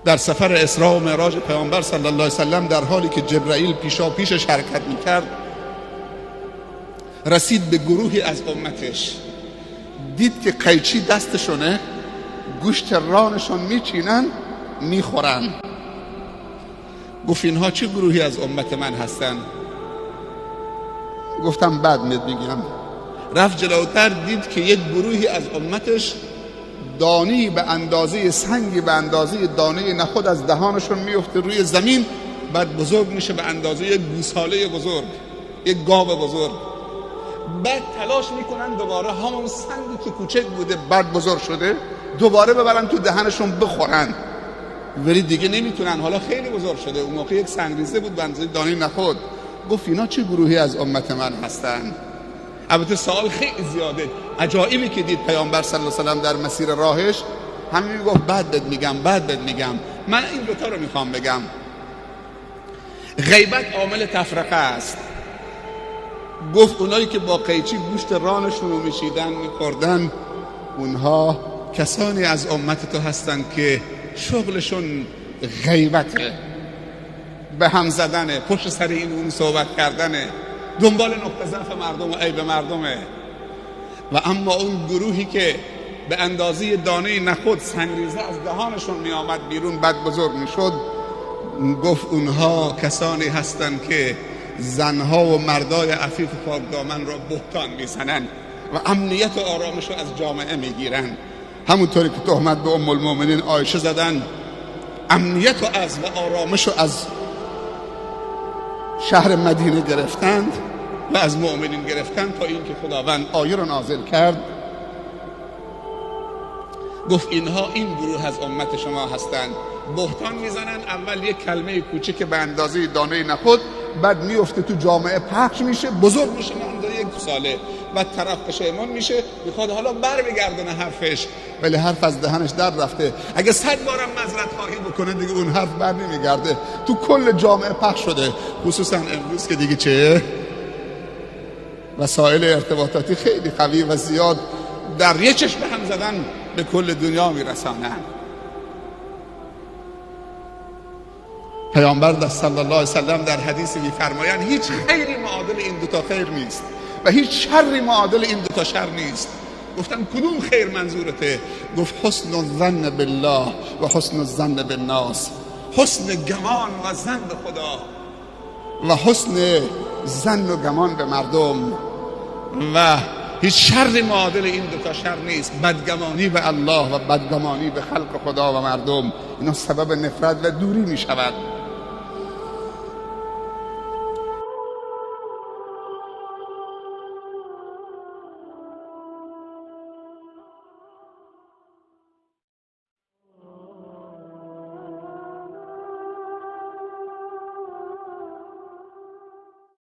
در سفر اسراء و معراج پیامبر صلی الله علیه وسلم در حالی که جبرائیل پیشا پیشش حرکت میکرد رسید به گروهی از امتش، دید که قیچی دستشونه، گوشت رانشون میچینن میخورن. گفت اینها چه گروهی از امت من هستن؟ گفتم بعد میگم. رفت جلوتر، دید که یک گروهی از امتش دانی به اندازه سنگی به اندازه دانه نخود از دهانشون میفته روی زمین، بعد بزرگ میشه به اندازه یک گوساله بزرگ، یک گاو بزرگ. بعد تلاش میکنن دوباره همون سنگی که کوچک بوده بعد بزرگ شده دوباره ببرن تو دهنشون بخورن، ولی دیگه نمیتونن، حالا خیلی بزرگ شده. اون موقع یک سنگریزه بود به اندازه دانه نخود. گفت اینا چه گروهی از امت من هستن؟ البته سوال خیلی زیاده. عجایبی که دید پیامبر صلی الله علیه و سلم در مسیر راهش، همین میگفت بعد بهت میگم. من این دوتا رو میخوام بگم. غیبت عامل تفرقه است. گفت اونایی که با قیچی گوشت رانشون رو میشیدن میخوردن، اونها کسانی از امت تو هستن که شغلشون غیبته، به هم زدنه، پشت سر این اون صحبت کردنه، دنبال نقطه ضعف مردم و عیب مردمه. و اما اون گروهی که به اندازه دانه نخود سنگریزه از دهانشون می آمد بیرون بعد بزرگ می شد، گفت اونها کسانی هستن که زنها و مردای عفیف و پاکدامن را بهتان می زنن و امنیت و آرامش را از جامعه می گیرن. همونطوری که تهمت به ام المؤمنین عایشه زدن، امنیت و آرامش رو از شهر مدینه گرفتند و از مؤمنین گرفتند تا اینکه خداوند آیه را نازل کرد. گفت اینها این گروه از امت شما هستند، بهتان میزنن. اول یک کلمه کوچک به اندازه دانه نخود، بعد میفته تو جامعه پخش میشه، بزرگ میشه به اندازه یک ساله، بعد طرف پشیمان میشه، میخواد حالا بر بگردونه حرفش، ولی حرف از دهنش در رفته. اگه 100 بارم معذرت خواهی بکنه دیگه اون حرف بر نمیگرده، تو کل جامعه پخش شده. خصوصا امروز که دیگه چه وسایل ارتباطاتی خیلی قوی و زیاد در یه چشم هم زدن به کل دنیا میرسانن. پیامبر صلی الله علیه وسلم در حدیثی میفرمایند هیچ خیری معادل این دوتا خیر نیست و هیچ شری معادل این دوتا شر نیست. گفتم کدوم خیر منظورته؟ گفت حسن الظن بالله و حسن الظن بالناس، حسن گمان و ظن به خدا و حسن ظن و گمان به مردم. و هیچ شر معادل این دوتا شر نیست، بدگمانی به الله و بدگمانی به خلق خدا و مردم. اینا سبب نفرت و دوری می شود.